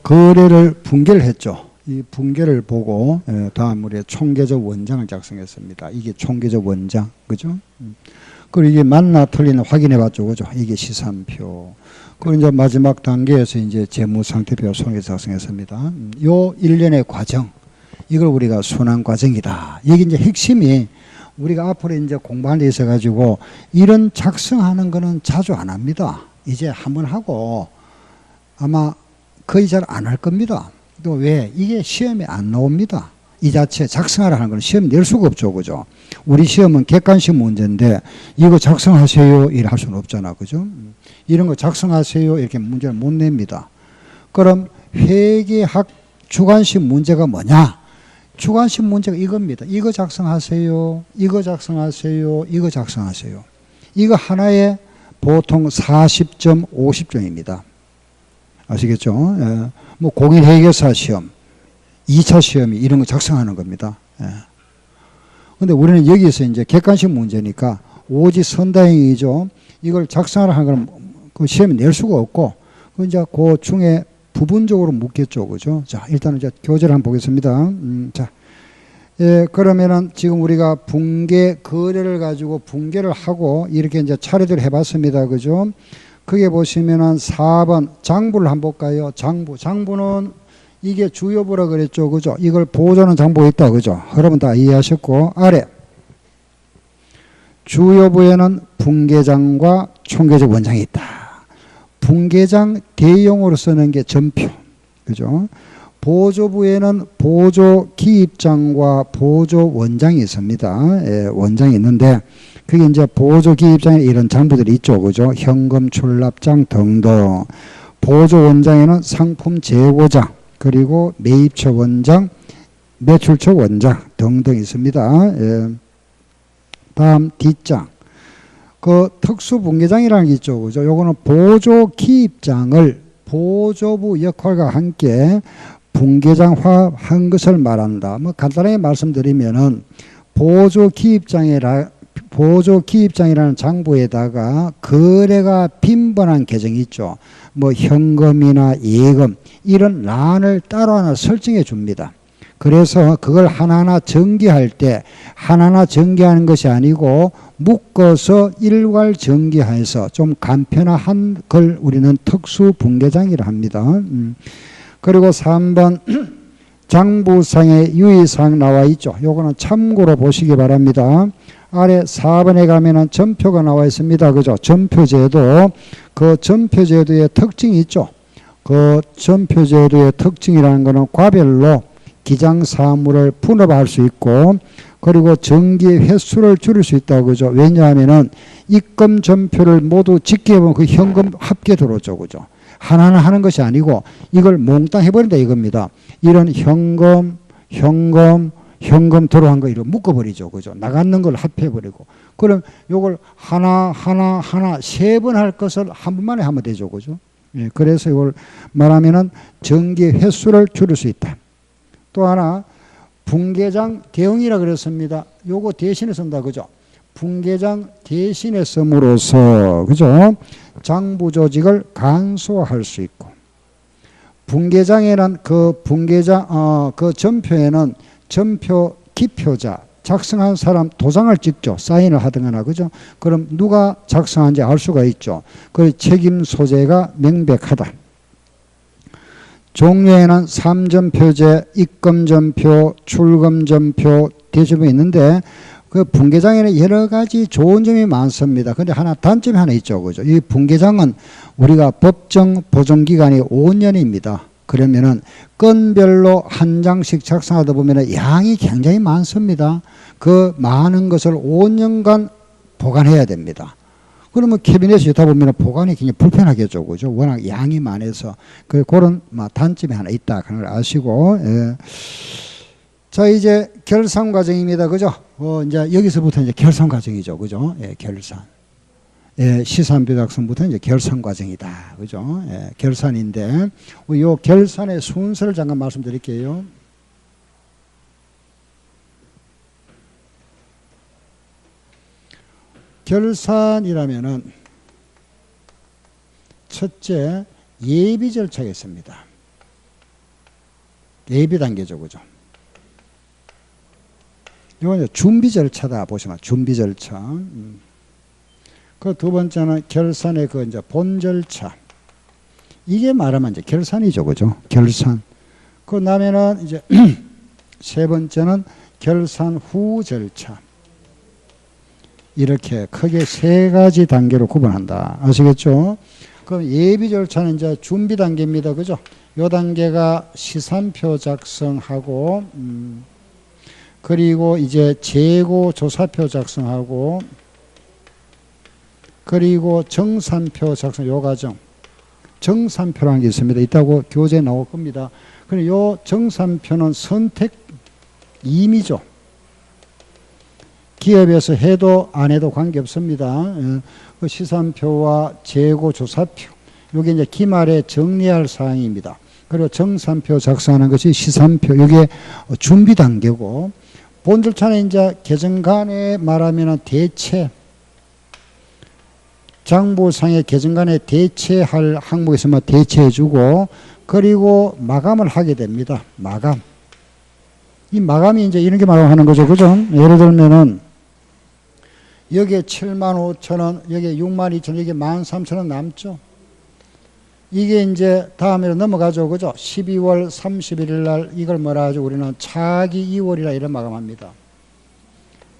거래를 붕괴를 했죠. 이 붕괴를 보고 다음 우리 총계적 원장을 작성했습니다. 이게 총계적 원장, 그죠? 그리고 이게 맞나 틀리나 확인해 봤죠, 그죠? 이게 시산표. 그리고 이제 마지막 단계에서 이제 재무상태표 손에 작성했습니다. 요 일련의 과정, 이걸 우리가 순환 과정이다. 여기 이제 핵심이 우리가 앞으로 이제 공부하는 데 있어 가지고 이런 작성하는 거는 자주 안 합니다. 이제 한번 하고 아마 거의 잘 안 할 겁니다. 또 왜? 이게 시험에 안 나옵니다. 이 자체 작성하라 하는 건 시험 낼 수가 없죠, 그죠? 우리 시험은 객관식 문제인데 이거 작성하세요 이래 할 수는 없잖아, 그죠? 이런 거 작성하세요 이렇게 문제를 못 냅니다. 그럼 회계학 주관식 문제가 뭐냐? 주관식 문제가 이겁니다. 이거 작성하세요, 이거 작성하세요, 이거 작성하세요. 이거 하나에 보통 40점, 50점입니다. 아시겠죠? 예. 뭐 공인회계사 시험, 2차 시험이 이런 거 작성하는 겁니다. 예. 근데 우리는 여기서 이제 객관식 문제니까 오지 선다행이죠. 이걸 작성하라 하는 건 그 시험에 낼 수가 없고, 그 이제 그 중에 부분적으로 묻겠죠, 그죠? 자, 일단은 이제 교재를 한번 보겠습니다. 자, 예, 그러면은 지금 우리가 붕괴 거래를 가지고 붕괴를 하고 이렇게 이제 차례대로 해봤습니다, 그죠? 그게 보시면은 4번 장부를 한번 볼까요? 장부는 이게 주요부라 그랬죠, 그죠? 이걸 보조하는 장부가 있다, 그죠? 여러분 다 이해하셨고, 아래 주요부에는 붕괴장과 총계적 원장이 있다. 붕괴장 대용으로 쓰는 게 전표, 그죠? 보조부에는 보조 기입장과 보조 원장이 있습니다. 예, 원장이 있는데 그게 이제 보조 기입장에 이런 장부들이 있죠, 그죠? 현금 출납장 등등. 보조 원장에는 상품 재고장, 그리고 매입처 원장, 매출처 원장 등등 있습니다. 예. 다음 뒷장. 그 특수분계장이라는 게 있죠, 그죠? 요거는 보조 기입장을 보조부 역할과 함께 분계장화한 것을 말한다. 뭐 간단하게 말씀드리면은 보조 기입장이라는 장부에다가 거래가 빈번한 계정이 있죠. 뭐 현금이나 예금 이런 란을 따로 하나 설정해 줍니다. 그래서 그걸 하나하나 전개할 때 하나하나 전개하는 것이 아니고 묶어서 일괄 전개해서 좀 간편화한 걸 우리는 특수분계장이라 합니다. 그리고 3번 장부상의 유의사항 나와 있죠. 요거는 참고로 보시기 바랍니다. 아래 4번에 가면은 전표가 나와 있습니다, 그죠? 전표제도, 그 전표제도의 특징이 있죠. 그 전표제도의 특징이라는 거는 과별로 기장사무를 분업할 수 있고, 그리고 정기 횟수를 줄일 수 있다고, 그죠? 왜냐하면은 입금 전표를 모두 집계해보면 그 현금 합계 들어오죠, 그죠? 하나하나 하는 것이 아니고 이걸 몽땅 해버린다 이겁니다. 이런 현금 들어간 거 이렇게 묶어버리죠, 그죠? 나가는 걸 합해버리고. 그럼 요걸 하나 3번 할 것을 한 번만에 하면 되죠, 그죠? 예, 그래서 이걸 말하면은 정기 횟수를 줄일 수 있다. 또 하나 분계장 대응이라 그랬습니다. 요거 대신에 쓴다, 그죠? 분계장 대신에 씀으로써, 그죠? 장부 조직을 간소화할 수 있고, 분계장에는 그 전표에는 전표 기표자, 작성한 사람 도장을 찍죠. 사인을 하든가, 그죠? 그럼 누가 작성한지 알 수가 있죠. 그 책임 소재가 명백하다. 종료에는 3점표제, 입금점표, 출금점표, 대점이 있는데 그 분계장에는 여러 가지 좋은 점이 많습니다. 근데 하나 단점이 하나 있죠, 그죠? 이 분계장은 우리가 법정 보존기간이 5년입니다. 그러면은 건별로 한 장씩 작성하다 보면은 양이 굉장히 많습니다. 그 많은 것을 5년간 보관해야 됩니다. 그러면 캐비넷에 있다 보면 보관이 굉장히 불편하겠죠, 그죠? 워낙 양이 많아서 그런 단점이 하나 있다 그런 걸 아시고, 예. 자, 이제 결산 과정입니다, 그죠? 이제 여기서부터 이제 결산 과정이죠, 그죠? 예, 결산. 예, 시산표 작성부터 이제 결산 과정이다, 그죠? 예, 결산인데 요 결산의 순서를 잠깐 말씀드릴게요. 결산이라면은 첫째 예비 절차가 있습니다. 예비 단계죠. 그죠? 이건 준비 절차다 보시면 준비 절차. 그 두 번째는 결산의 그 이제 본 절차. 이게 말하면 이제 결산이죠. 그죠? 결산. 그 다음에는 이제 세 번째는 결산 후 절차. 이렇게 크게 세 가지 단계로 구분한다. 아시겠죠? 그럼 예비 절차는 이제 준비 단계입니다. 그죠? 요 단계가 시산표 작성하고, 그리고 이제 재고 조사표 작성하고, 그리고 정산표 작성, 요 과정. 정산표라는 게 있습니다. 이따고 교재에 나올 겁니다. 그리고 요 정산표는 선택 임의죠. 기업에서 해도 안 해도 관계없습니다. 그 시산표와 재고 조사표. 요게 이제 기말에 정리할 사항입니다. 그리고 정산표 작성하는 것이 시산표. 이게 준비 단계고, 본 절차는 이제 계정간에 말하면 대체, 장부상의 계정간에 대체할 항목이 있으면 대체해주고, 그리고 마감을 하게 됩니다. 마감. 이 마감이 이제 이런 게 마감하는 거죠. 그죠? 예를 들면은, 여기에 75,000원, 여기에 62,000원, 여기에 13,000원 남죠? 이게 이제 다음으로 넘어가죠. 그죠? 12월 31일 날 이걸 뭐라 하죠? 우리는 차기 2월이라 이런 마감합니다.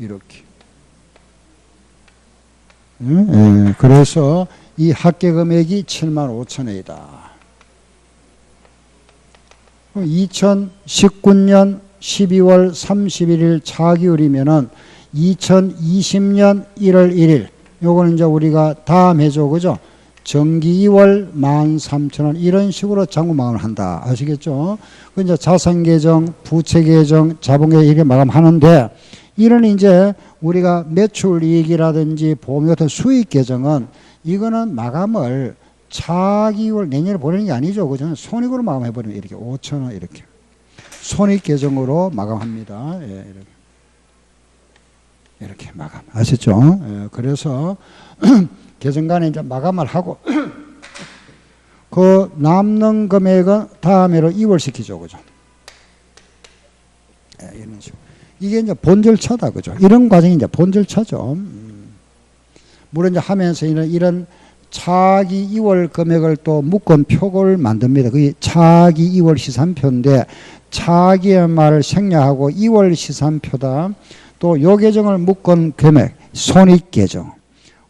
이렇게. 그래서 이 합계 금액이 75,000원이다. 2019년 12월 31일 차기율이면은 2020년 1월 1일. 요거는 이제 우리가 다음 해죠. 그죠? 정기 2월 13,000원 이런 식으로 잔고 마감을 한다. 아시겠죠? 그 이제 자산 계정, 부채 계정, 자본 계정 이렇게 마감하는데, 이런 이제 우리가 매출 이익이라든지 보험 같은 수익 계정은 이거는 마감을 차기 2월 내년에 보내는 게 아니죠. 그죠? 손익으로 마감해 버리면 이렇게 5,000원 이렇게 손익 계정으로 마감합니다. 예, 이렇게. 이렇게 마감. 아시죠? 예, 그래서 계정간에 이제 마감을 하고 그 남는 금액은 다음해로 이월시키죠. 그죠? 예, 이런 식으로. 이게 이제 본 절차다. 그죠? 이런 과정이 이제 본 절차죠. 물론 이제 하면서 이런 차기 2월 금액을 또 묶은 표를 만듭니다. 그게 차기 2월 시산표인데, 차기의 말을 생략하고 2월 시산표다. 또 요 계정을 묶은 금액, 손익 계정.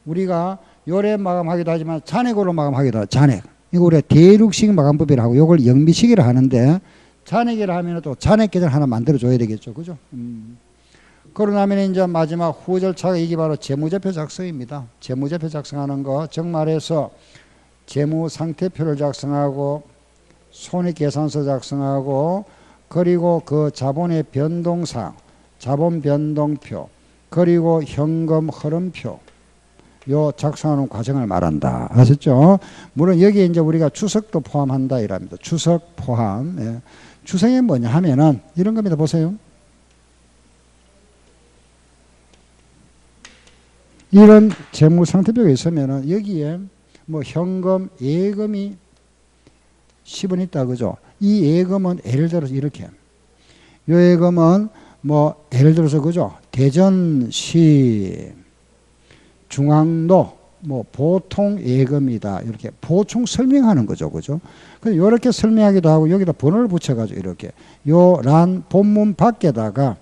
우리가 요래 마감하기도 하지만 잔액으로 마감하기도 하죠. 잔액. 이거 우리가 대륙식 마감법이라고 요걸 영미식이라 하는데, 잔액이라 하면 또 잔액 계정 하나 만들어 줘야 되겠죠. 그죠? 그러고 나면 이제 마지막 후 절차가 이게 바로 재무제표 작성입니다. 재무제표 작성하는 거, 즉 말해서 재무상태표를 작성하고, 손익계산서 작성하고, 그리고 그 자본의 변동사항, 자본 변동표, 그리고 현금 흐름표, 요 작성하는 과정을 말한다. 아셨죠? 물론 여기에 이제 우리가 추석도 포함한다 이랍니다. 추석 포함. 예. 추석이 뭐냐 하면은 이런 겁니다. 보세요. 이런 재무상태표가 있으면은 여기에 뭐 현금, 예금이 10원 있다. 그죠? 이 예금은 예를 들어서 이렇게. 요 예금은 뭐 예를 들어서 그죠? 대전시 중앙로 뭐 보통 예금이다. 이렇게 보충 설명하는 거죠. 그죠? 그래서 이렇게 설명하기도 하고 여기다 번호를 붙여가지고 이렇게 요 란 본문 밖에다가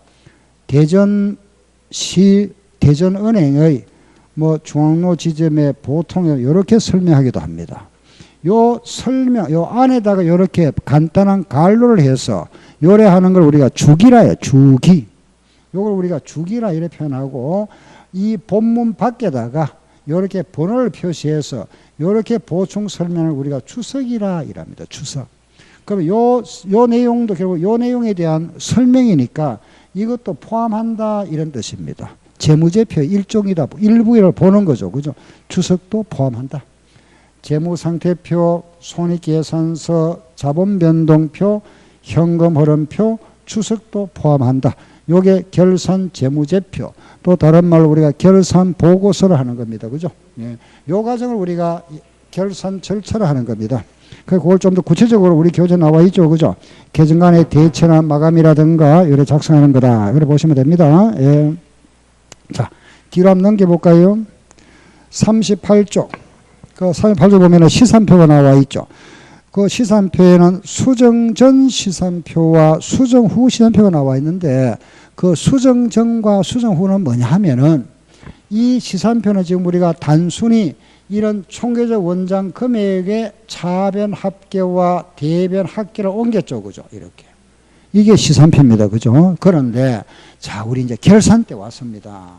대전시 대전은행의 뭐 중앙로 지점의 보통 이렇게 설명하기도 합니다. 요 설명, 요 안에다가 이렇게 간단한 갈로를 해서 요래하는 걸 우리가 주기라 해요. 주기. 요걸 우리가 주기라 이렇게 표현하고, 이 본문 밖에다가 요렇게 번호를 표시해서 요렇게 보충 설명을 우리가 추석이라 이랍니다. 추석. 그럼 요 내용도 결국 요 내용에 대한 설명이니까 이것도 포함한다 이런 뜻입니다. 재무제표 일종이다. 일부를 보는 거죠. 그죠? 추석도 포함한다. 재무상태표, 손익계산서, 자본변동표, 현금흐름표, 추석도 포함한다. 요게 결산 재무제표, 또 다른 말로 우리가 결산 보고서를 하는 겁니다. 그죠? 예. 요 과정을 우리가 결산 절차를 하는 겁니다. 그걸 좀 더 구체적으로 우리 교재 나와 있죠. 그죠? 계정간의 대체나 마감이라든가 이렇게 작성하는 거다. 이렇게 보시면 됩니다. 예. 자, 뒤로 한번 넘겨볼까요? 38쪽. 그 38쪽 보면 시산표가 나와 있죠. 그 시산표에는 수정 전 시산표와 수정 후 시산표가 나와 있는데 그 수정 전과 수정 후는 뭐냐 하면은 이 시산표는 지금 우리가 단순히 이런 총계적 원장 금액의 차변 합계와 대변 합계를 옮겼죠. 그죠? 이렇게. 이게 시산표입니다. 그죠? 그런데 자, 우리 이제 결산 때 왔습니다.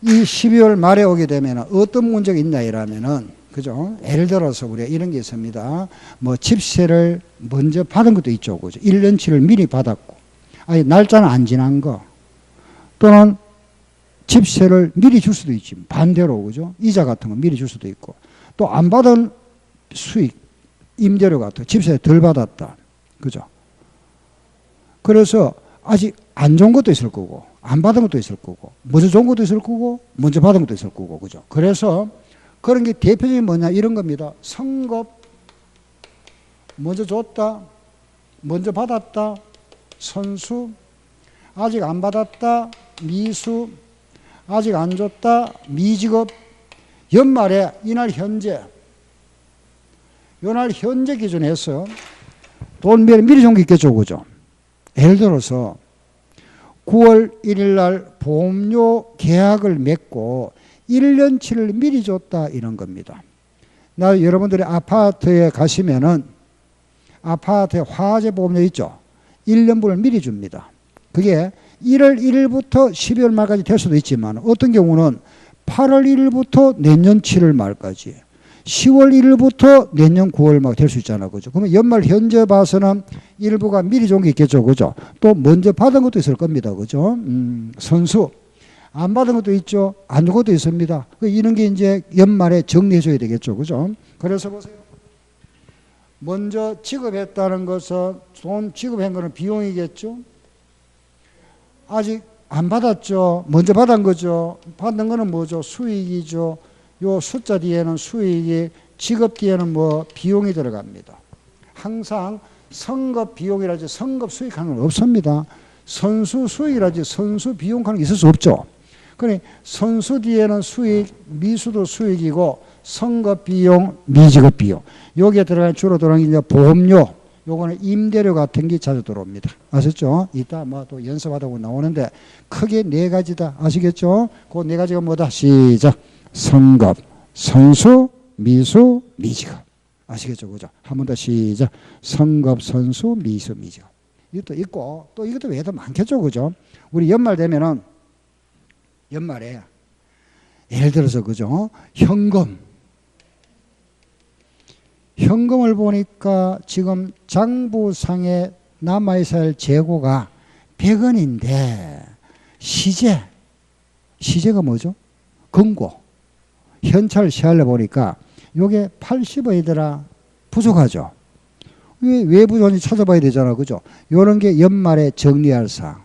이 12월 말에 오게 되면 어떤 문제가 있나 이러면은, 그죠? 예를 들어서 우리가 이런 게 있습니다. 뭐 집세를 먼저 받은 것도 있죠. 그죠? 1년치를 미리 받았고, 아니, 날짜는 안 지난 거, 또는 집세를 미리 줄 수도 있지. 반대로, 그죠? 이자 같은 거 미리 줄 수도 있고, 또 안 받은 수익, 임대료 같은 거, 집세 덜 받았다. 그죠? 그래서 아직 안 좋은 것도 있을 거고, 안 받은 것도 있을 거고, 먼저 좋은 것도 있을 거고, 먼저 받은 것도 있을 거고, 그죠? 그래서 그런 게 대표적인 뭐냐, 이런 겁니다. 성급, 먼저 줬다, 먼저 받았다, 선수, 아직 안 받았다, 미수, 아직 안 줬다, 미지급, 연말에 이날 현재, 요날 현재 기준에서 돈 미리 준 게 있겠죠, 그죠? 예를 들어서 9월 1일 날 보험료 계약을 맺고 1년치를 미리 줬다 이런 겁니다. 여러분들이 아파트에 가시면은 아파트에 화재 보험료 있죠. 1년분을 미리 줍니다. 그게 1월 1일부터 12월 말까지 될 수도 있지만 어떤 경우는 8월 1일부터 내년 7월 말까지, 10월 1일부터 내년 9월 말 될 수 있잖아. 그죠? 그러면 연말 현재 봐서는 일부가 미리 준 게 있겠죠. 그죠? 또 먼저 받은 것도 있을 겁니다. 그죠? 선수. 안 받은 것도 있죠. 안 준 것도 있습니다. 이런 게 이제 연말에 정리해 줘야 되겠죠. 그죠? 그래서 보세요. 먼저 지급했다는 것은 돈 지급한 거는 비용이겠죠. 아직 안 받았죠. 먼저 받은 거죠. 받는 거는 뭐죠? 수익이죠. 요 숫자 뒤에는 수익이, 지급 뒤에는 뭐 비용이 들어갑니다. 항상 성급 비용이라지 성급 수익하는 건 없습니다. 선수 수익이라지 선수 비용하는 게 있을 수 없죠. 그러니 선수 뒤에는 수익, 미수도 수익이고 성급 비용, 미지급 비용. 여기에 들어가는 주로 들어가는 게 보험료, 요거는 임대료 같은 게 자주 들어옵니다. 아셨죠? 이따 뭐 또 연습하다 보면 나오는데 크게 네 가지다. 아시겠죠? 그 네 가지가 뭐다? 시작. 성급, 선수, 미수, 미지급. 아시겠죠? 그죠? 한 번 더 시작. 성급, 선수, 미수, 미지급. 이것도 있고, 또 이것도 외에도 많겠죠? 그죠? 우리 연말 되면은, 연말에, 예를 들어서, 그죠? 현금. 현금을 보니까 지금 장부상에 남아있어야 할 재고가 100원인데, 시제가 뭐죠? 금고. 현찰 시할래 보니까 요게 80원이더라. 부족하죠. 왜 부족한지 찾아봐야 되잖아. 그죠? 요런 게 연말에 정리할 사항.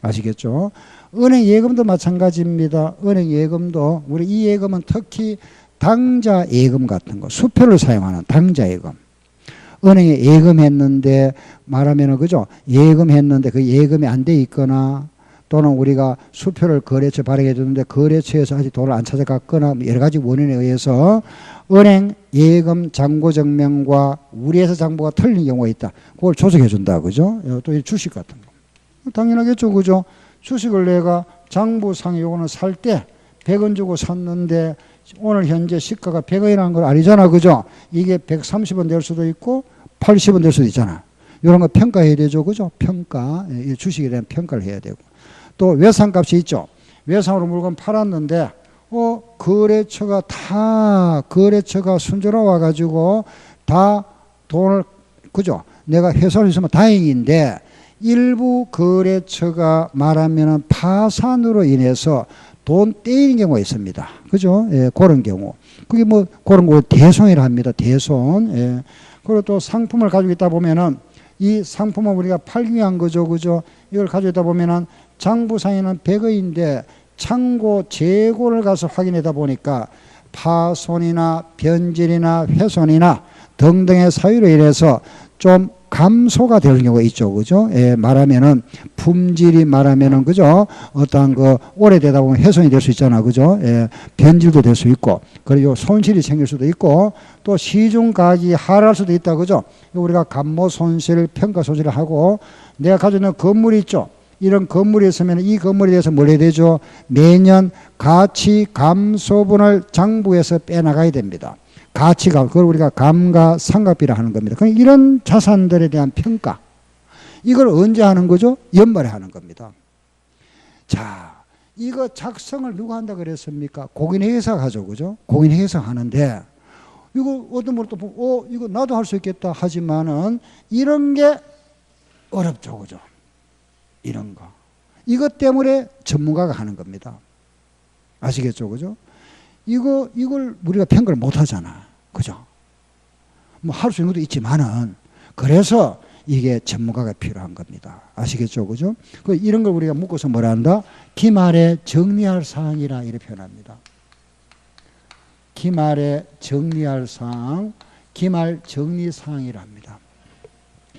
아시겠죠? 은행 예금도 마찬가지입니다. 은행 예금도, 우리 이 예금은 특히 당좌 예금 같은 거, 수표를 사용하는 당좌 예금. 은행에 예금했는데 말하면은, 그죠? 예금했는데 그 예금이 안 돼 있거나, 또는 우리가 수표를 거래처에 발행해 줬는데 거래처에서 아직 돈을 안 찾아갔거나 여러 가지 원인에 의해서 은행 예금 잔고 증명과 우리에서 장부가 틀린 경우가 있다. 그걸 조정해 준다. 그죠? 또 주식 같은 거. 당연하겠죠. 그죠? 주식을 내가 장부상에 요거는 살 때 100원 주고 샀는데 오늘 현재 시가가 100원이라는 걸 알잖아. 그죠? 이게 130원 될 수도 있고 80원 될 수도 있잖아. 이런 거 평가해야 되죠. 그죠? 평가. 주식에 대한 평가를 해야 되고. 또 외상값이 있죠. 외상으로 물건 팔았는데 거래처가 순조로워 가지고 다 돈을, 그죠? 내가 회수할 수 있으면 다행인데 일부 거래처가 말하면은 파산으로 인해서 돈 떼이는 경우가 있습니다. 그죠? 예, 그런 경우. 그게 뭐 그런 거 대손이라 합니다. 대손. 예. 그리고 또 상품을 가지고 있다 보면은 이 상품은 우리가 팔기 위한 거죠. 그죠? 이걸 가지고 있다 보면은 장부상에는 100원인데 창고 재고를 가서 확인하다 보니까 파손이나 변질이나 훼손이나 등등의 사유로 인해서 좀 감소가 되는 경우가 있죠. 그죠? 예, 말하면은 품질이 말하면은 그죠? 어떠한 그 오래되다 보면 훼손이 될 수 있잖아. 그죠? 예, 변질도 될 수 있고 그리고 손실이 생길 수도 있고 또 시중 가격이 하락할 수도 있다. 그죠? 우리가 감모 손실 평가 소지를 하고 내가 가지고 있는 건물이 있죠. 이런 건물이 있으면 이 건물에 대해서 뭘 해야 되죠? 매년 가치 감소분을 장부에서 빼나가야 됩니다. 가치가 그걸 우리가 감가상각비라 하는 겁니다. 그럼 이런 자산들에 대한 평가 이걸 언제 하는 거죠? 연말에 하는 겁니다. 자, 이거 작성을 누가 한다 그랬습니까? 공인회계사가 하죠. 그죠? 공인회계사가 하는데 이거 어떤 분은 또 보고 이거 나도 할 수 있겠다 하지만은 이런 게 어렵죠. 그죠? 이런 거. 이것 때문에 전문가가 하는 겁니다. 아시겠죠? 그죠? 이걸 우리가 평가를 못 하잖아. 그죠? 뭐 할 수 있는 것도 있지만은 그래서 이게 전문가가 필요한 겁니다. 아시겠죠? 그죠? 이런 걸 우리가 묶어서 뭐라 한다? 기말에 정리할 사항이라 이렇게 표현합니다. 기말에 정리할 사항, 기말 정리 사항이라 합니다.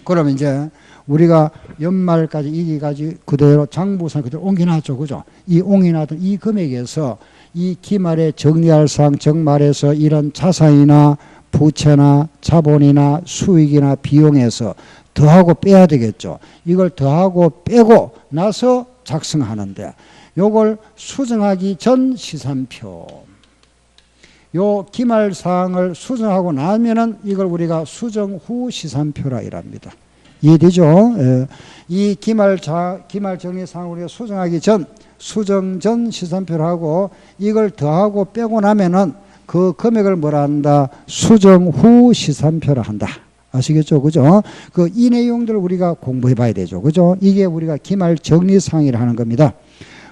그러면 이제 우리가 연말까지 이기까지 그대로 장부상 그대로 옮겨놨죠. 그죠? 이 옮겨놨던 이 금액에서 이 기말에 정리할 사항, 즉 말해서 이런 자산이나 부채나 자본이나 수익이나 비용에서 더하고 빼야 되겠죠. 이걸 더하고 빼고 나서 작성하는데 요걸 수정하기 전 시산표. 요 기말 사항을 수정하고 나면은 이걸 우리가 수정 후 시산표라 이랍니다. 이해되죠? 예. 이 기말 정리 사항을 우리가 수정하기 전 수정 전 시산표를 하고 이걸 더하고 빼고 나면은 그 금액을 뭐라 한다? 수정 후 시산표를 한다. 아시겠죠? 그죠? 이 내용들을 우리가 공부해 봐야 되죠. 그죠? 이게 우리가 기말 정리사항이라 하는 겁니다.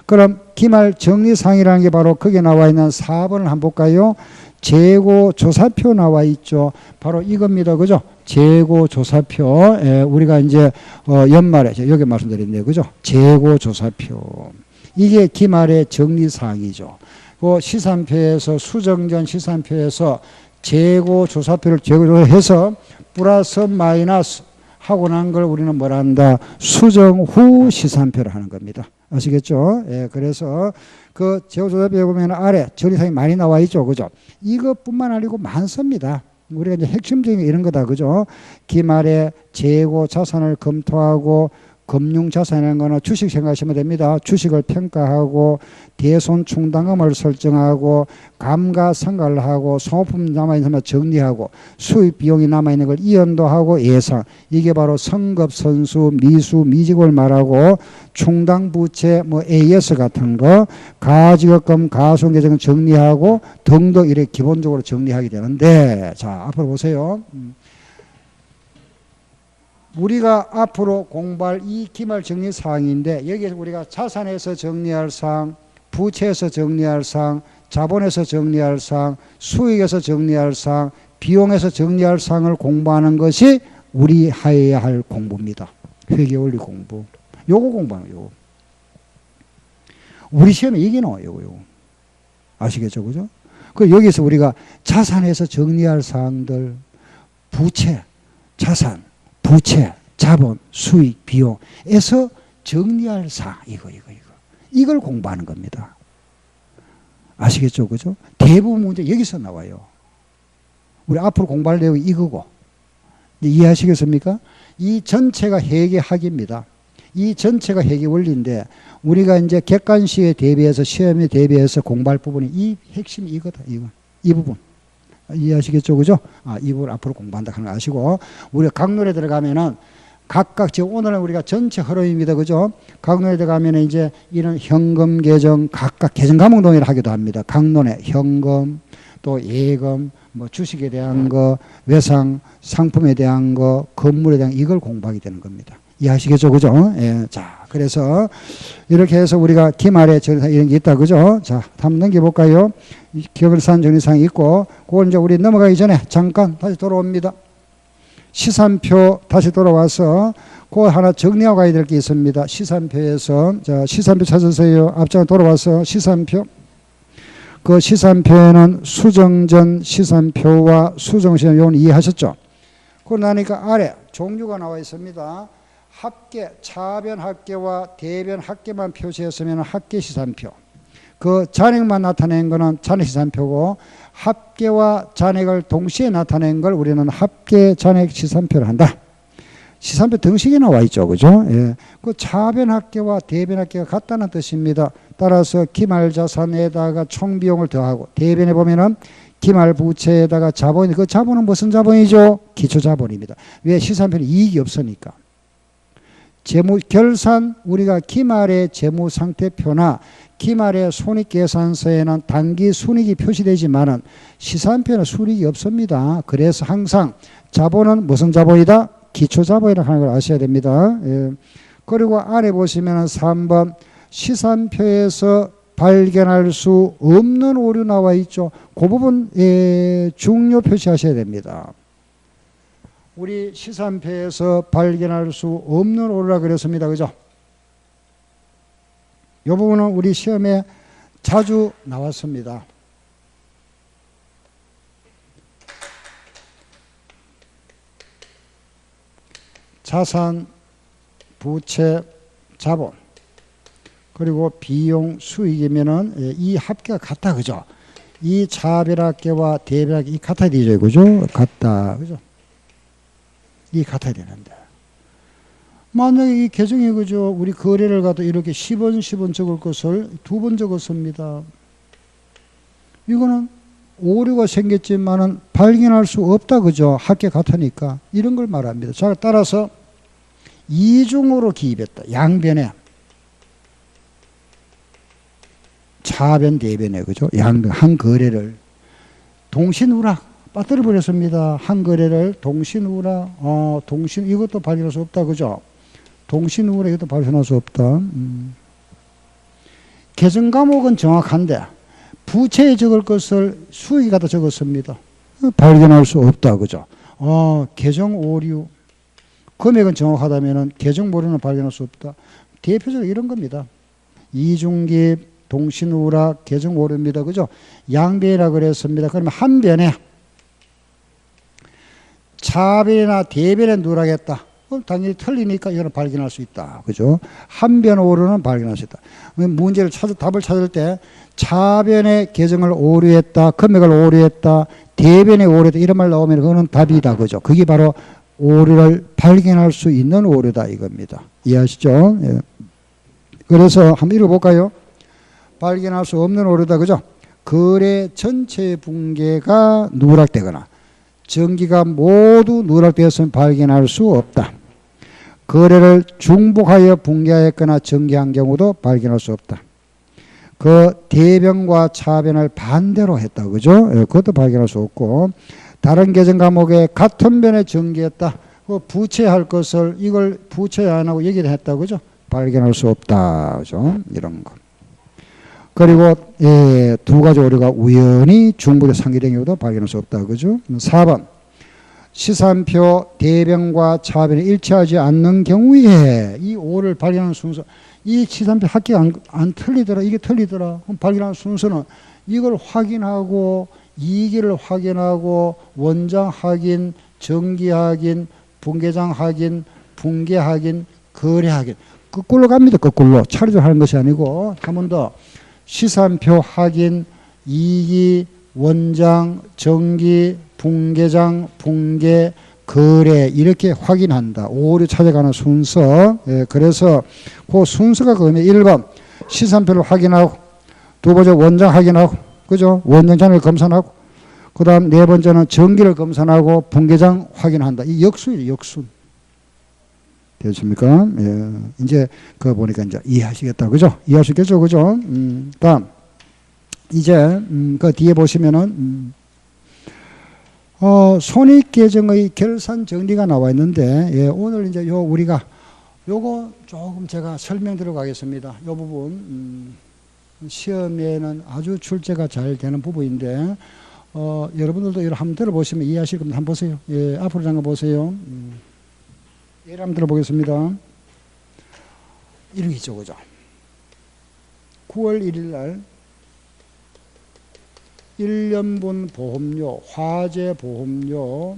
그럼 기말 정리사항이라는 게 바로 거기에 나와 있는 4번을 한번 볼까요? 재고조사표 나와 있죠. 바로 이겁니다. 그죠? 재고조사표. 예, 우리가 이제 연말에 여기 말씀드렸네요. 그죠? 재고조사표. 이게 기말의 정리사항이죠. 그 시산표에서 수정전 시산표에서 재고조사표를 재고조사해서 플러스 마이너스 하고 난 걸 우리는 뭐라 한다? 수정 후 시산표를 하는 겁니다. 아시겠죠? 예, 그래서 그 재고조사표에 보면 아래 정리사항이 많이 나와 있죠. 그죠? 이것뿐만 아니고 많습니다. 우리가 이제 핵심적인 게 이런 거다. 그죠? 기말에 재고 자산을 검토하고 금융자산이라는 거는 주식 생각하시면 됩니다. 주식을 평가하고 대손 충당금을 설정하고 감가상각을 하고 소모품 남아있는 걸 정리하고 수입 비용이 남아있는 걸 이연도 하고 예상. 이게 바로 성급, 선수, 미수, 미직을 말하고 충당부채, 뭐 AS 같은 거, 가지급금, 가손계정 정리하고 등등 이렇게 기본적으로 정리하게 되는데 자 앞으로 보세요. 우리가 앞으로 공부할 이 기말 정리 사항인데 여기에서 우리가 자산에서 정리할 사항, 부채에서 정리할 사항, 자본에서 정리할 사항, 수익에서 정리할 사항, 비용에서 정리할 사항을 공부하는 것이 우리 해야 할 공부입니다. 회계원리 공부. 요거 공부하는 요거. 우리 시험에 이게 나와요. 요거. 아시겠죠? 그죠? 여기서 우리가 자산에서 정리할 사항들, 부채, 자산, 부채, 자본, 수익, 비용에서 정리할 사항 이걸 공부하는 겁니다. 아시겠죠? 그죠? 대부분 문제 여기서 나와요. 우리 앞으로 공부할 내용이 이거고 이해하시겠습니까? 이 전체가 회계학입니다. 이 전체가 회계 원리인데 우리가 이제 객관시에 대비해서 시험에 대비해서 공부할 부분이 이 핵심이 이거다. 이 부분. 이해하시겠죠? 그죠? 이 부분 앞으로 공부한다 하는 거 아시고 우리가 강론에 들어가면은 각각 지금 오늘은 우리가 전체 흐름입니다. 그죠? 강론에 들어가면은 이제 이런 현금 계정 각각 계정 과목 동의를 하기도 합니다. 강론에 현금 또 예금 뭐 주식에 대한 거 외상 상품에 대한 거 건물에 대한 이걸 공부하게 되는 겁니다. 이해하시겠죠? 그죠? 예. 자, 그래서 이렇게 해서 우리가 기말에 정리사항 이런 게 있다. 그죠? 자, 한번 넘겨볼까요? 기업을산 정리사항이 있고, 그걸 이제 우리 넘어가기 전에 잠깐 다시 돌아옵니다. 시산표 다시 돌아와서 그거 하나 정리하고 가야 될 게 있습니다. 시산표에서, 자, 시산표 찾으세요. 앞장 돌아와서 시산표. 그 시산표에는 수정전 시산표와 수정시산 요건 이해하셨죠? 그러고 나니까 아래 종류가 나와 있습니다. 합계, 차변 합계와 대변 합계만 표시했으면 합계 시산표. 그 잔액만 나타낸 거는 잔액 시산표고 합계와 잔액을 동시에 나타낸 걸 우리는 합계 잔액 시산표를 한다. 시산표 등식이 나와 있죠. 그죠? 예. 그 차변 합계와 대변 합계가 같다는 뜻입니다. 따라서 기말자산에다가 총비용을 더하고 대변에 보면은 기말부채에다가 자본, 그 자본은 무슨 자본이죠? 기초자본입니다. 왜? 시산표는 이익이 없으니까. 재무 결산, 우리가 기말의 재무상태표나 기말의 손익계산서에는 단기 순이익이 표시되지만은 시산표는 순이익이 없습니다. 그래서 항상 자본은 무슨 자본이다? 기초자본이라고 하는 걸 아셔야 됩니다. 예. 그리고 아래 보시면은 3번 시산표에서 발견할 수 없는 오류 나와 있죠. 그 부분 중요 표시하셔야 됩니다. 우리 시산표에서 발견할 수 없는 오류라 그랬습니다. 그죠? 이 부분은 우리 시험에 자주 나왔습니다. 자산, 부채, 자본, 그리고 비용, 수익이면은 이 합계가 같다. 그죠? 이 차별합계와 대별합계 이 같아야 되죠. 그죠? 같다. 그죠? 이 같아야 되는데. 만약에 이 계정이 그죠? 우리 거래를 가도 이렇게 10원, 10원 적을 것을 2번 적었습니다. 이거는 오류가 생겼지만은 발견할 수 없다. 그죠? 합계 같으니까. 이런 걸 말합니다. 자, 따라서 이중으로 기입했다. 양변에. 차변, 대변에. 그죠? 양변, 한 거래를. 동신우락. 빠뜨려 버렸습니다. 한 거래를 동신우락. 이것도 발견할 수 없다. 그죠? 동신우락 이것도 발견할 수 없다. 계정 과목은 정확한데 부채에 적을 것을 수익에 갖다 적었습니다. 발견할 수 없다. 그죠? 계정 오류. 금액은 정확하다면 계정 오류는 발견할 수 없다. 대표적으로 이런 겁니다. 이중기입, 동신우락, 계정 오류입니다. 그죠? 양변이라 그랬습니다. 그러면 한 변에 차변이나 대변에 누락했다. 그럼 당연히 틀리니까 이거는 발견할 수 있다. 그죠? 한 변 오류는 발견할 수 있다. 문제를 답을 찾을 때 차변의 계정을 오류했다, 금액을 오류했다, 대변에 오류했다 이런 말 나오면 그거는 답이다. 그죠? 그게 바로 오류를 발견할 수 있는 오류다 이겁니다. 이해하시죠? 예. 그래서 한번 읽어볼까요? 발견할 수 없는 오류다. 그죠? 거래 전체 붕괴가 누락되거나 정기가 모두 누락되었으면 발견할 수 없다. 거래를 중복하여 붕괴하였거나 정기한 경우도 발견할 수 없다. 그 대변과 차변을 반대로 했다. 그죠? 그것도 발견할 수 없고 다른 계정 과목에 같은 변에 정기했다. 그 부채할 것을 이걸 부채 안 하고 얘기를 했다. 그죠? 발견할 수 없다. 그죠? 이런 거. 그리고 두 가지 오류가 우연히 중복에 상기된 경우도 발견할 수 없다. 그죠? 4번 시산표 대변과 차변이 일치하지 않는 경우에 이 오류를 발견하는 순서 이 시산표 합계가 안 틀리더라. 이게 틀리더라. 그럼 발견하는 순서는 이걸 확인하고 이익을 확인하고 원장 확인, 정기 확인, 분계장 확인, 붕괴 확인, 거래 확인 거꾸로 갑니다. 거꾸로 차례로 하는 것이 아니고 한 번 더 시산표 확인, 이익이, 원장, 정기, 분계장, 붕괴, 거래 이렇게 확인한다. 오류 찾아가는 순서. 그래서 그 순서가 그러면 1번 시산표를 확인하고 두 번째 원장 확인하고 그죠? 원장 잔을 검사하고 그 다음 네 번째는 정기를 검사하고 분계장 확인한다. 이 역순이에요. 역순. 되십니까? 예. 이제 그거 보니까 이제 이해하시겠다. 그죠? 이해할 수 있겠죠? 그죠? 다음 이제 그 뒤에 보시면은 손익계정의 결산 정리가 나와 있는데 오늘 이제 우리가 요거 조금 제가 설명드려 가겠습니다. 요 부분 시험에는 아주 출제가 잘 되는 부분인데 여러분들도 이걸 한번 들어보시면 이해하실 겁니다. 한번 보세요. 예, 앞으로 잠깐 보세요. 예를 한번 들어보겠습니다. 이런 게 있죠. 그죠? 9월 1일 날 1년분 보험료, 화재 보험료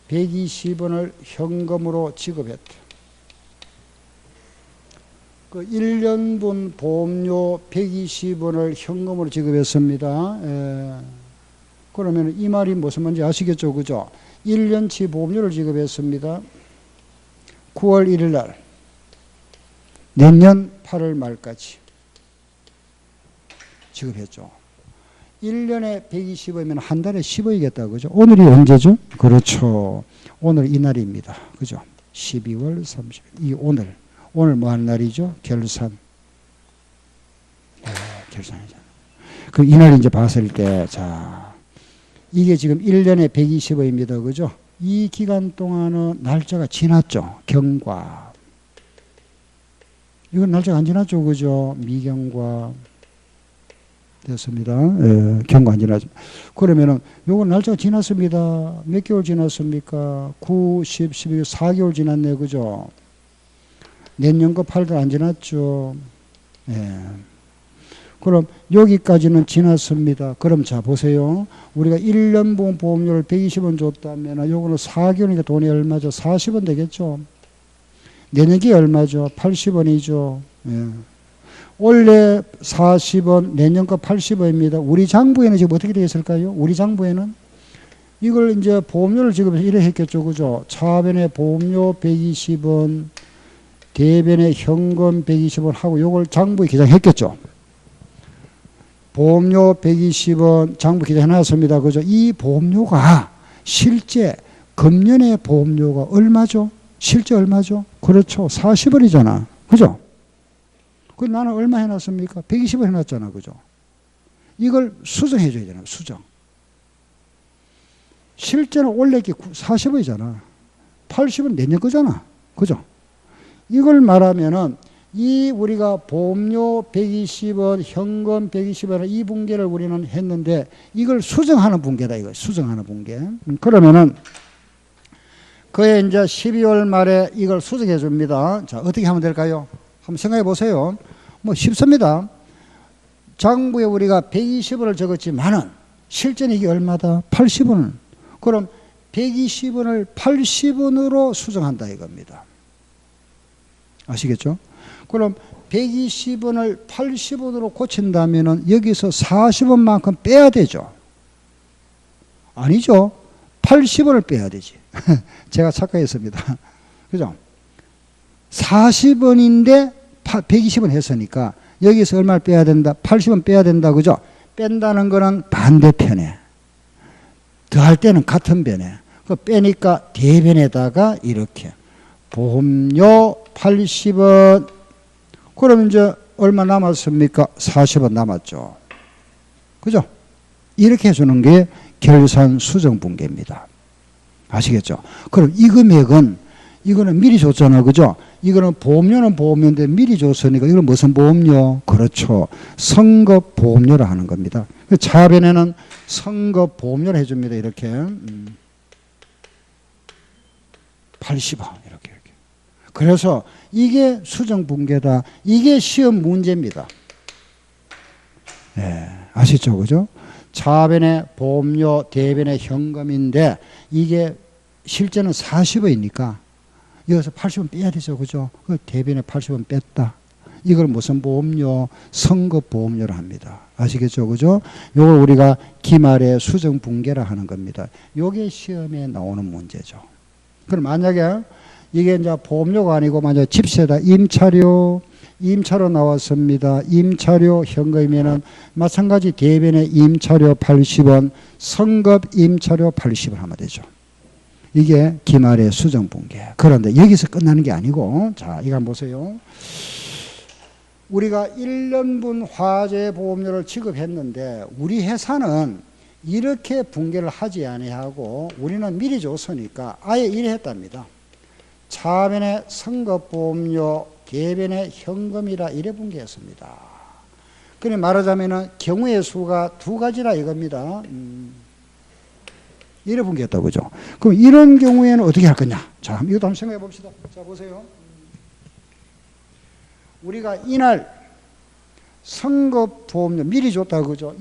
120원을 현금으로 지급했다. 그 1년분 보험료 120원을 현금으로 지급했습니다. 그러면 이 말이 무슨 말인지 아시겠죠? 그죠? 1년치 보험료를 지급했습니다. 9월 1일 날 내년 8월 말까지 지급했죠. 1년에 120원이면 한 달에 10원이겠다. 그죠? 오늘이 언제죠? 그렇죠. 오늘 이날입니다. 그죠? 12월 30일. 이 오늘 뭐 하는 날이죠? 결산. 네, 결산이잖아. 그 이날 이제 봤을 때, 자, 이게 지금 1년에 120원입니다. 그죠? 이 기간 동안은 날짜가 지났죠. 경과. 이건 날짜가 안 지났죠. 그죠? 미경과. 됐습니다. 예, 경과 안 지났죠. 그러면은, 요건 날짜가 지났습니다. 몇 개월 지났습니까? 9, 10, 12, 4개월 지났네. 그죠? 내년거 8달 안 지났죠. 예. 그럼 여기까지는 지났습니다. 그럼 자 보세요. 우리가 1년 보험료를 120원 줬다면 요거는 4개월이니까 돈이 얼마죠? 40원 되겠죠. 내년기 얼마죠? 80원이죠. 예. 원래 40원, 내년 거 80원입니다. 우리 장부에는 지금 어떻게 되어 있을까요? 우리 장부에는 이걸 이제 보험료를 지급해서 이래 했겠죠. 그죠? 차변에 보험료 120원, 대변에 현금 120원 하고 요걸 장부에 기재했겠죠. 보험료 120원 장부 기재해놨습니다. 그죠? 이 보험료가 실제 금년의 보험료가 얼마죠? 실제 얼마죠? 그렇죠. 40원이잖아. 그죠? 그 나는 얼마 해놨습니까? 120원 해놨잖아. 그죠? 이걸 수정해줘야 되나? 수정. 실제는 원래 40원이잖아. 80원 내년 거잖아. 그죠? 이걸 말하면은 이 우리가 보험료 120원, 현금 120원을 이 분계를 우리는 했는데 이걸 수정하는 분계다. 이거 수정하는 분계. 그러면은 그에 이제 12월 말에 이걸 수정해 줍니다. 자, 어떻게 하면 될까요? 한번 생각해 보세요. 뭐 쉽습니다. 장부에 우리가 120원을 적었지만은 실제는 이게 얼마다? 80원. 그럼 120원을 80원으로 수정한다 이겁니다. 아시겠죠? 그럼 120원을 80원으로 고친다면은 여기서 40원만큼 빼야 되죠. 아니죠. 80원을 빼야 되지. 제가 착각했습니다. 그죠? 40원인데 120원 했으니까 여기서 얼마를 빼야 된다? 80원 빼야 된다. 그죠? 뺀다는 거는 반대편에. 더할 때는 같은 변에. 그 빼니까 대변에다가 이렇게. 보험료 80원. 그럼 이제 얼마 남았습니까? 40원 남았죠. 그죠? 이렇게 해주는 게 결산 수정 분계입니다. 아시겠죠? 그럼 이 금액은 이거는 미리 줬잖아. 그죠? 이거는 보험료는 보험료인데 미리 줬으니까 이건 무슨 보험료? 그렇죠. 선급 보험료를 하는 겁니다. 차변에는 선급 보험료를 해줍니다. 이렇게 80원 이렇게. 그래서 이게 수정 분계다. 이게 시험 문제입니다. 예, 아시죠? 그죠? 차변에 보험료, 대변에 현금인데 이게 실제는 40원이니까 여기서 80원 빼야 되죠. 그죠? 그 대변에 80원 뺐다. 이걸 무슨 보험료? 선급 보험료를 합니다. 아시겠죠? 그죠? 이걸 우리가 기말에 수정 분계라 하는 겁니다. 이게 시험에 나오는 문제죠. 그럼 만약에 이게 이제 보험료가 아니고 만약 집세다. 임차료 나왔습니다. 임차료 현금이면은 마찬가지 대변에 임차료 80원, 선급 임차료 80원 하면 되죠. 이게 기말의 수정 분계. 그런데 여기서 끝나는 게 아니고, 자, 이거 한번 보세요. 우리가 1년분 화재 보험료를 지급했는데 우리 회사는 이렇게 분계를 하지 아니하고 우리는 미리 줬으니까 아예 이래 했답니다. 차변에 선급보험료, 대변에 현금이라 이래 분계했습니다. 그래 말하자면 경우의 수가 두 가지라 이겁니다. 이래 분계했다. 그죠? 그럼 이런 경우에는 어떻게 할 거냐? 자, 이것도 한번 생각해 봅시다. 자, 보세요. 우리가 이날 선거보험료 미리 줬다 그죠?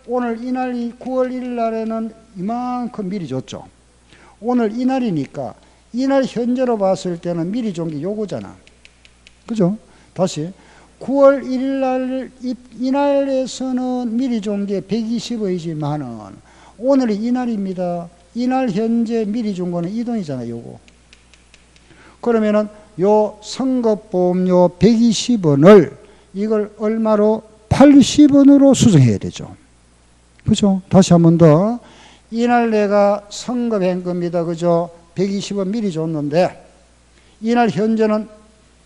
오늘 이날 9월 1일 날에는 이만큼 미리 줬죠. 오늘 이날이니까 이날 현재로 봤을 때는 미리 준 게 요거잖아. 그죠? 다시 9월 1일 날 이날에서는 미리 준 게 120원이지만은 오늘이 이날입니다. 이날 현재 미리 준 거는 이 돈이잖아, 요거. 그러면은 요 선거보험료 120원을 이걸 얼마로? 80원으로 수정해야 되죠. 그죠? 다시 한 번 더. 이날 내가 선거한 겁니다. 그죠? 120원 미리 줬는데 이날 현재는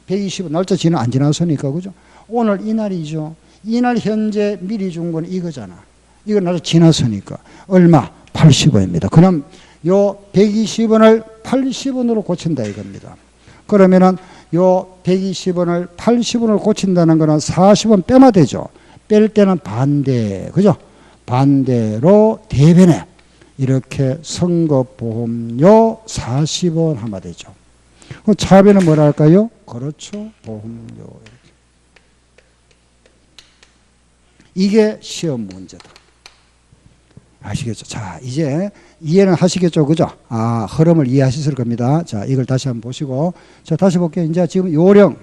120원 날짜 안 지났으니까 그죠? 오늘 이날이죠. 이날 현재 미리 준 건 이거잖아. 이건 날짜 지났으니까 얼마? 80원입니다. 그럼 요 120원을 80원으로 고친다 이겁니다. 그러면은 요 120원을 80원으로 고친다는 거는 40원 빼면 되죠. 뺄 때는 반대. 그죠? 반대로 대변에 이렇게 선거보험료 40원 하면 되죠. 차변은 뭐라 할까요? 그렇죠. 보험료. 이게 시험 문제다. 아시겠죠? 자, 이제 이해는 하시겠죠? 그죠? 아, 흐름을 이해하셨을 겁니다. 자, 이걸 다시 한번 보시고. 자, 다시 볼게요. 이제 지금 요령.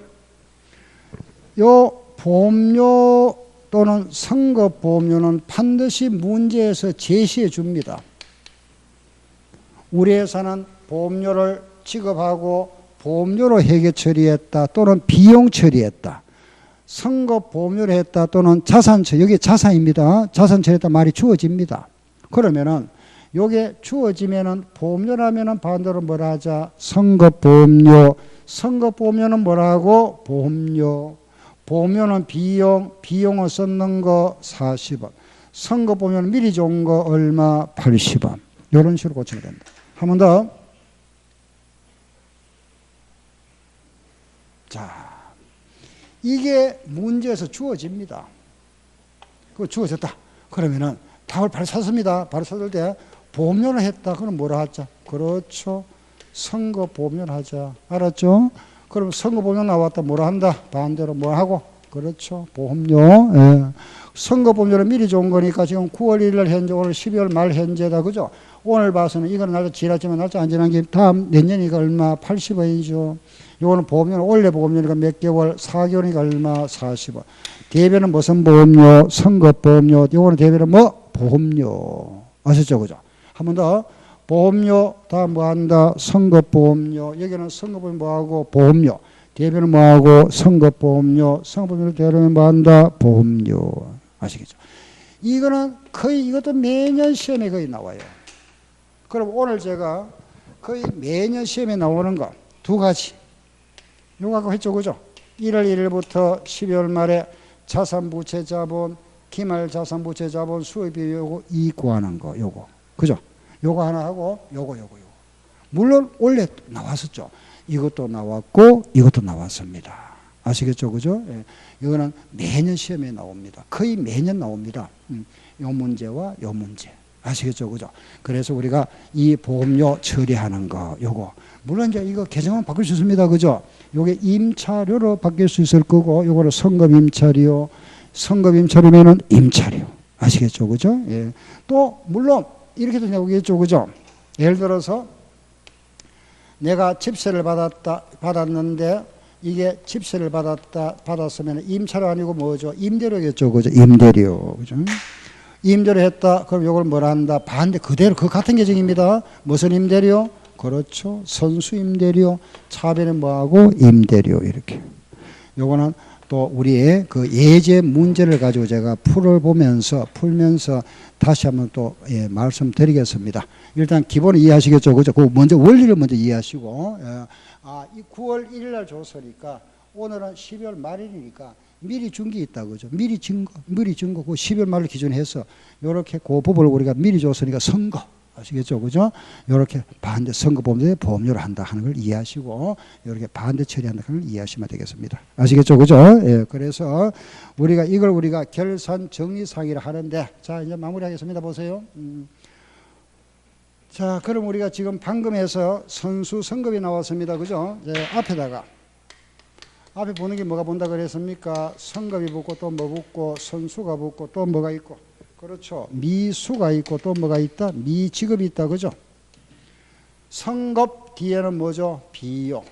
요 보험료 또는 선거보험료는 반드시 문제에서 제시해 줍니다. 우리 회사는 보험료를 지급하고 보험료로 회계 처리했다 또는 비용 처리했다. 선거보험료를 했다 또는 자산 처리, 여기 자산입니다. 자산 처리했다 말이 주어집니다. 그러면은 요게 주어지면은 보험료라면은 반대로 뭐라 하자? 선거보험료. 선거보험료는 뭐라 하고? 보험료. 보험료는 비용. 비용을 썼는 거 40원. 선거보험료는 미리 준 거 얼마? 80원. 이런 식으로 고치면 됩니다. 한 번 더. 자, 이게 문제에서 주어집니다. 그거 주어졌다. 그러면은 답을 바로 찾습니다. 바로 찾을 때 보험료를 했다. 그럼 뭐라 하자? 그렇죠. 선거보험료를 하자. 알았죠? 그럼 선거보험료 나왔다. 뭐라 한다? 반대로 뭐 하고? 그렇죠. 보험료. 예. 선거보험료를 미리 준 거니까 지금 9월 1일 현재 오늘 12월 말 현재다. 그죠? 오늘 봐서는 이거는 날짜 지났지만 날짜 안 지난 게 다음 내년이니까 얼마? 80원이죠. 요거는 보험료는 원래 보험료니까 몇 개월? 4개월이니까 얼마? 40원. 대변은 무슨 보험료? 선거보험료. 요거는 대변은 뭐? 보험료. 아셨죠? 그죠? 한 번 더. 보험료, 다음 뭐 한다? 선거보험료. 여기는 선거보험료 뭐하고? 보험료. 대변은 뭐하고? 선거보험료. 선거보험료 대변은 뭐 한다? 보험료. 아시겠죠? 이거는 거의 이것도 매년 시험에 거의 나와요. 그럼 오늘 제가 거의 매년 시험에 나오는 거 두 가지. 요거 아까 했죠, 그죠? 1월 1일부터 12월 말에 자산부채 자본, 기말 자산부채 자본, 수입비 요거 이익 구하는 거, 요거. 그죠? 요거 하나 하고, 요거. 물론 원래 나왔었죠. 이것도 나왔고, 이것도 나왔습니다. 아시겠죠, 그죠? 예. 이거는 매년 시험에 나옵니다. 거의 매년 나옵니다. 요 문제와 요 문제. 아시겠죠, 그죠? 그래서 우리가 이 보험료 처리하는 거, 요거. 물론 이제 이거 개정은 바꿀 수 있습니다. 그죠? 요게 임차료로 바뀔 수 있을 거고, 요거를 성급 임차료, 성급 임차료면은 임차료. 아시겠죠? 그죠? 예. 또, 물론, 이렇게도 나오겠죠? 그죠? 예를 들어서, 내가 집세를 받았는데, 이게 집세를 받았으면 임차료 아니고 뭐죠? 임대료겠죠? 그죠? 임대료. 그죠? 임대료 했다. 그럼 요걸 뭐라 한다? 반대, 그대로, 그 같은 계정입니다. 무슨 임대료? 그렇죠. 선수 임대료. 차변은 뭐하고? 임대료. 이렇게. 요거는 또 우리의 그 예제 문제를 가지고 제가 풀면서 다시 한번 또 예, 말씀드리겠습니다. 일단 기본을 이해하시겠죠? 그죠? 그 먼저 원리를 먼저 이해하시고. 예. 아, 이 9월 1일 날 줬으니까 오늘은 12월 말이니까 미리 준 게 있다. 그죠? 미리 준 거, 그 12월 말을 기준해서 요렇게 그 부분을 우리가 미리 줬으니까 선거. 아시겠죠? 그죠? 요렇게 반대 선거보험료에 보험료를 한다 하는 걸 이해하시고, 요렇게 반대 처리한다 하는 걸 이해하시면 되겠습니다. 아시겠죠? 그죠? 예, 그래서 우리가 결산 정리상의를 하는데, 자, 이제 마무리하겠습니다. 보세요. 자, 그럼 우리가 지금 방금 해서 선수 선급이 나왔습니다. 그죠? 이제 앞에다가 앞에 보는 게 뭐가 본다 그랬습니까? 성급이 붙고 또 뭐 붙고 선수가 붙고 또 뭐가 있고. 그렇죠. 미수가 있고 또 뭐가 있다? 미지급이 있다. 그죠? 성급 뒤에는 뭐죠? 비용.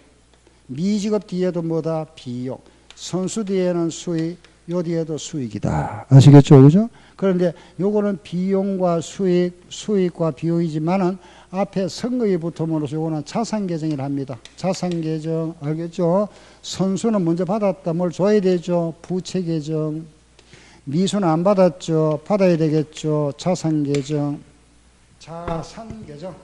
미지급 뒤에도 뭐다? 비용. 선수 뒤에는 수익, 요 뒤에도 수익이다. 아시겠죠? 그죠? 그런데 요거는 비용과 수익, 수익과 비용이지만은 앞에 성급이 붙음으로써 요거는 자산계정이라 합니다. 자산계정, 알겠죠? 선수는 먼저 받았다. 뭘 줘야 되죠? 부채계정. 미수는 안 받았죠? 받아야 되겠죠? 자산계정. 자산계정.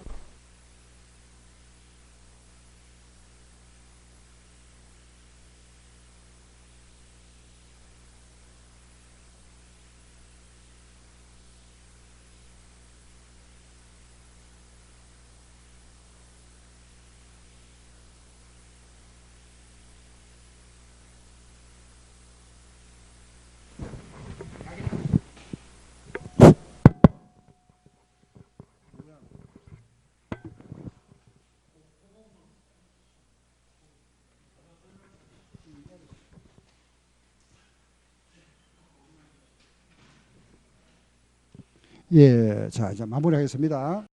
예, 자, 이제 마무리하겠습니다.